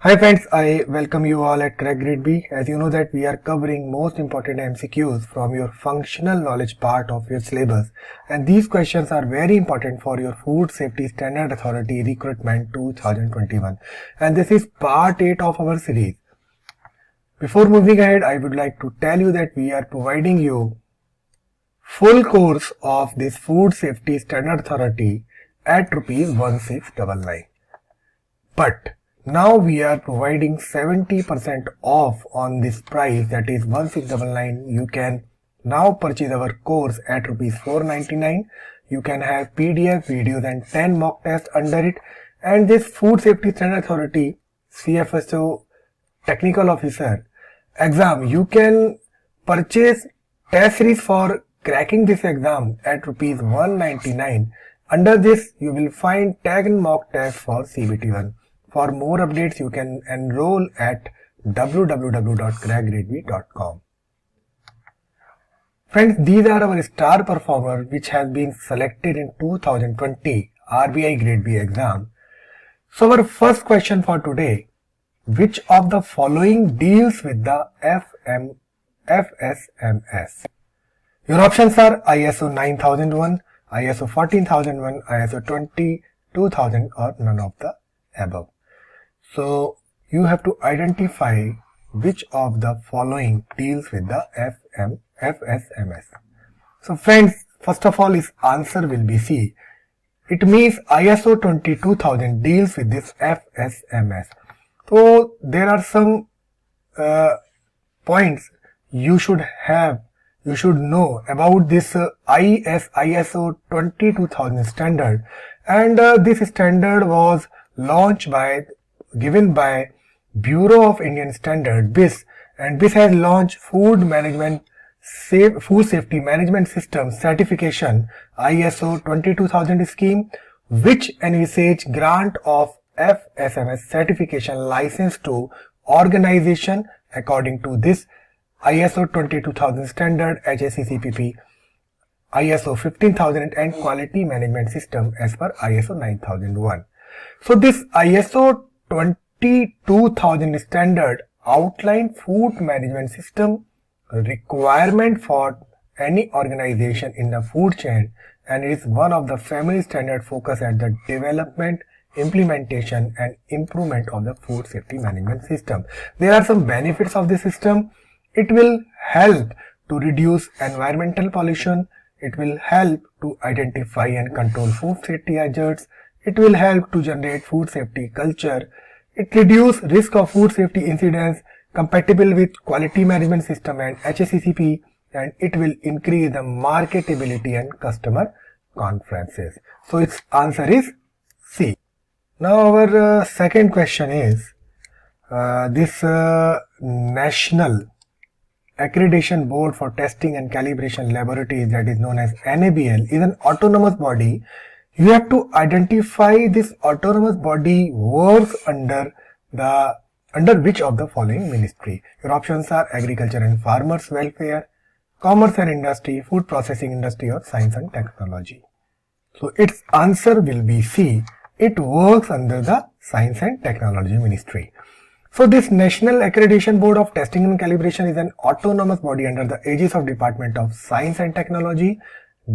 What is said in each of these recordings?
Hi friends, I welcome you all at Crack Grade B. As you know that we are covering most important MCQs from your functional knowledge part of your syllabus, and these questions are very important for your Food Safety Standard Authority Recruitment 2021, and this is part 8 of our series. Before moving ahead, I would like to tell you that we are providing you full course of this Food Safety Standard Authority at ₹1699. But now we are providing 70% off on this price, that is 1699. You can now purchase our course at ₹499. You can have PDF, videos and 10 mock tests under it. And this Food Safety Standard Authority CFSO Technical Officer exam, you can purchase test series for cracking this exam at ₹199. Under this, you will find tag and mock test for CBT1. For more updates, you can enroll at www.crackgradeb.com. Friends, these are our star performers which has been selected in 2020 RBI Grade B exam. So our first question for today, which of the following deals with the FSMS? Your options are ISO 9001, ISO 14001, ISO 22000 or none of the above. So you have to identify which of the following deals with the FSMS. So friends, first of all, his answer will be C. It means ISO 22000 deals with this FSMS. So there are some points you should know about this ISO 22000 standard, and this standard was given by Bureau of Indian Standard BIS, and BIS has launched Food Safety Management System Certification ISO 22000 scheme, which envisage grant of FSMS certification license to organization according to this ISO 22000 standard, HACCP, ISO 15000 and quality management system as per ISO 9001. So this ISO 22000 standard outline food management system requirement for any organization in the food chain, and is one of the family standard focused at the development, implementation and improvement of the food safety management system. There are some benefits of this system. It will help to reduce environmental pollution. It will help to identify and control food safety hazards. It will help to generate food safety culture. It reduces risk of food safety incidents compatible with quality management system and HACCP, and it will increase the marketability and customer conferences. So its answer is C. Now our second question is this National Accreditation Board for Testing and Calibration Laboratories, that is known as NABL, is an autonomous body. You have to identify this autonomous body works under which of the following ministry. Your options are Agriculture and Farmers Welfare, Commerce and Industry, Food Processing Industry or Science and Technology. So its answer will be C. It works under the Science and Technology Ministry. So this National Accreditation Board of Testing and Calibration is an autonomous body under the aegis of Department of Science and Technology,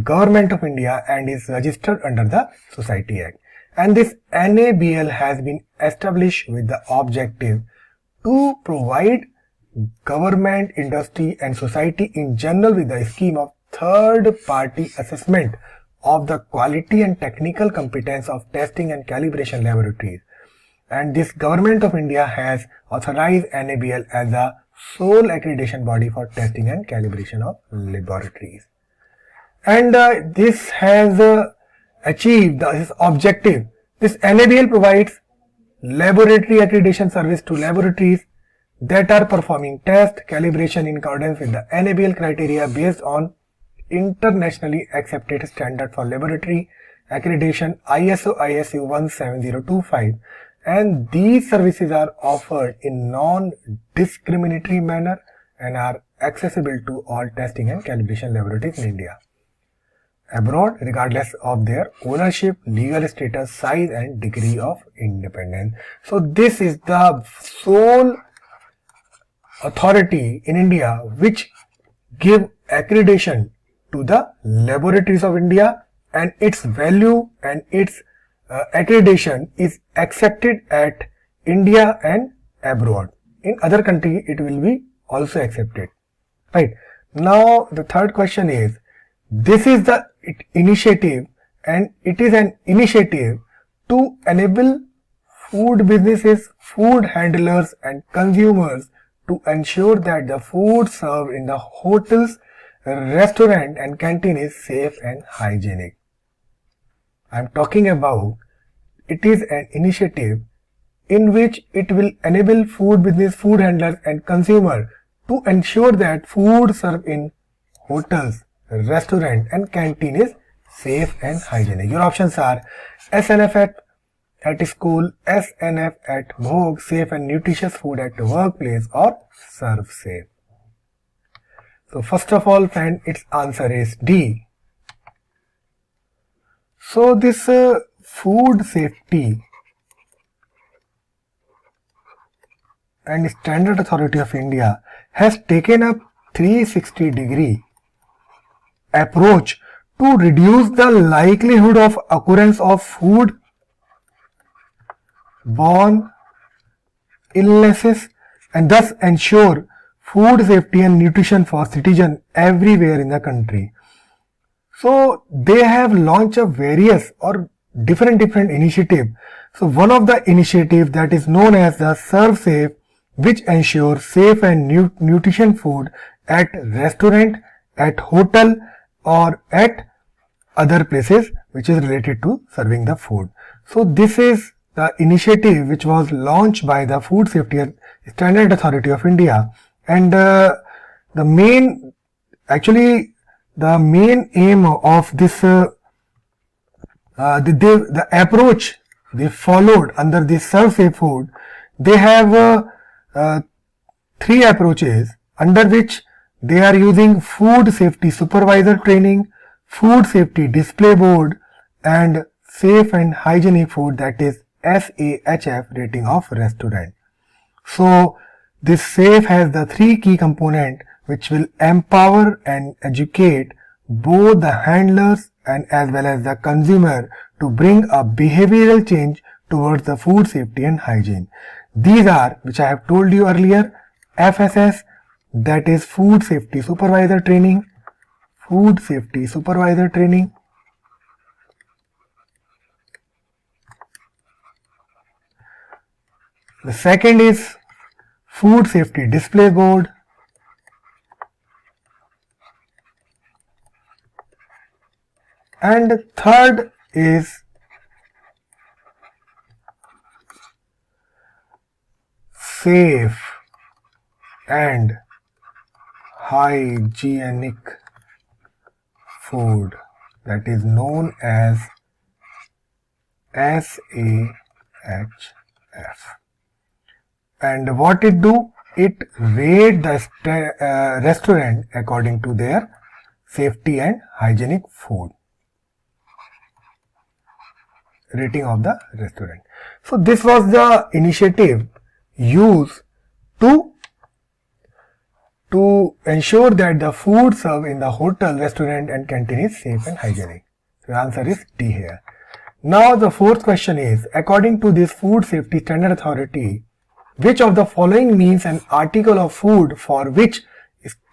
Government of India, and is registered under the Society Act. And this NABL has been established with the objective to provide government, industry and society in general with the scheme of third-party assessment of the quality and technical competence of testing and calibration laboratories. And this Government of India has authorized NABL as the sole accreditation body for testing and calibration of laboratories. And this has achieved this objective. This NABL provides laboratory accreditation service to laboratories that are performing test calibration in accordance with the NABL criteria based on internationally accepted standard for laboratory accreditation ISO/ISU 17025, and these services are offered in non-discriminatory manner and are accessible to all testing and calibration laboratories in India. abroad regardless of their ownership, legal status, size and degree of independence. So this is the sole authority in India which give accreditation to the laboratories of India, and its value and its accreditation is accepted at India and abroad. In other country it will be also accepted. Right. Now the third question is, this is the initiative, and it is an initiative to enable food businesses, food handlers and consumers to ensure that the food served in the hotels, restaurant and canteen is safe and hygienic. I am talking about, it is an initiative in which it will enable food business, food handlers and consumer to ensure that food served in hotels, restaurant and canteen is safe and hygienic. Your options are SNF at school, SNF at home, safe and nutritious food at the workplace, or serve safe. So first of all friend, its answer is D. So this food safety and Standard Authority of India has taken up 360-degree approach to reduce the likelihood of occurrence of food-borne illnesses and thus ensure food safety and nutrition for citizens everywhere in the country. So they have launched a various or different initiative. So one of the initiative that is known as the Serve Safe, which ensures safe and nutrition food at restaurant, at hotel or at other places which is related to serving the food. So this is the initiative which was launched by the Food Safety and Standard Authority of India, and the main aim of this the approach they followed under this Serve Safe food, they have three approaches under which they are using food safety supervisor training, food safety display board and safe and hygienic food, that is SAHF rating of restaurant. So this SAFE has the three key components which will empower and educate both the handlers and as well as the consumer to bring a behavioral change towards the food safety and hygiene. These are, which I have told you earlier, FSS, that is food safety supervisor training, food safety supervisor training, the second is food safety display board, and third is safe and hygienic food, that is known as SAHF. And what it do? It rate the restaurant according to their safety and hygienic food rating of the restaurant. So this was the initiative used to ensure that the food served in the hotel, restaurant and canteen is safe and hygienic. So the answer is D here. Now the fourth question is, according to this Food Safety Standard Authority, which of the following means an article of food for which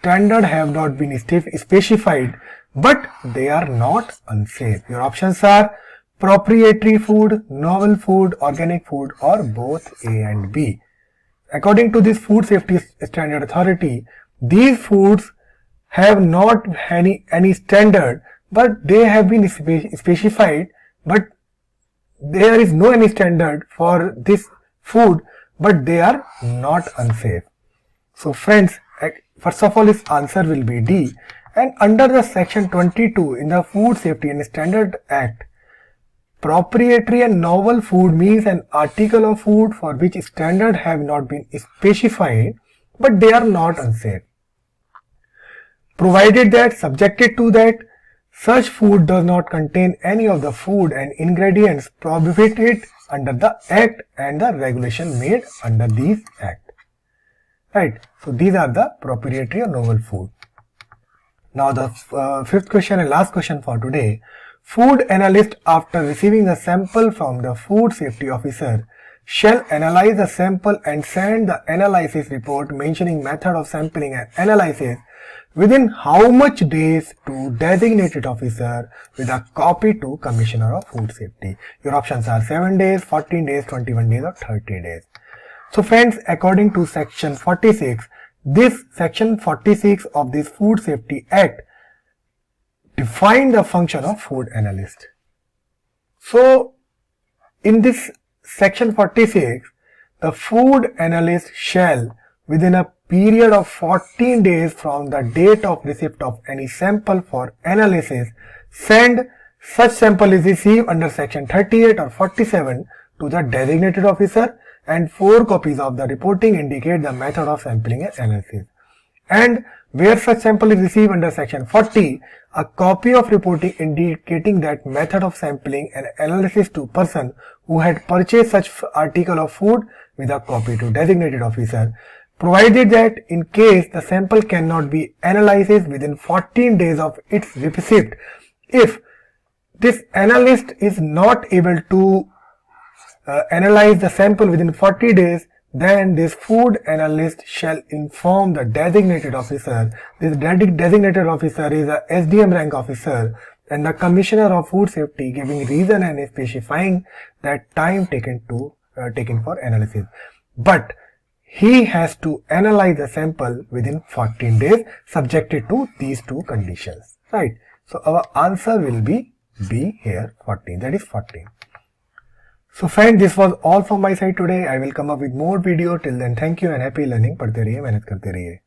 standard have not been specified but they are not unsafe? Your options are proprietary food, novel food, organic food, or both A and B. According to this Food Safety Standard Authority, these foods have not any standard, but they have been specified, but there is no any standard for this food, but they are not unsafe. So friends, first of all, its answer will be D. And under the section 22 in the Food Safety and Standard Act, proprietary and novel food means an article of food for which standard have not been specified but they are not unsafe, provided that subjected to that such food does not contain any of the food and ingredients prohibited under the Act and the regulation made under these Act. Right. So these are the proprietary or novel food. Now the fifth question and last question for today. Food analyst, after receiving a sample from the food safety officer, shall analyze the sample and send the analysis report mentioning method of sampling and analysis within how much days to designated officer with a copy to Commissioner of Food Safety. Your options are 7 days, 14 days, 21 days or 30 days. So friends, according to section 46, this section 46 of this Food Safety Act define the function of food analyst. So in this section 46, the food analyst shall, within a period of 14 days from the date of receipt of any sample for analysis, send such sample is received under section 38 or 47 to the designated officer, and 4 copies of the reporting indicate the method of sampling and analysis. And where such sample is received under section 40, a copy of reporting indicating that method of sampling and analysis to person who had purchased such article of food with a copy to designated officer, provided that in case the sample cannot be analyzed within 14 days of its receipt, if this analyst is not able to analyze the sample within 40 days, then this food analyst shall inform the designated officer. This designated officer is a SDM rank officer and the Commissioner of Food Safety, giving reason and specifying that time taken for analysis. But he has to analyze the sample within 14 days subjected to these 2 conditions. Right. So our answer will be B here, 14. That is 14. So friends, this was all from my side today. I will come up with more video. Till then, thank you and happy learning. पढ़ते रहिए, मेहनत करते रहिए.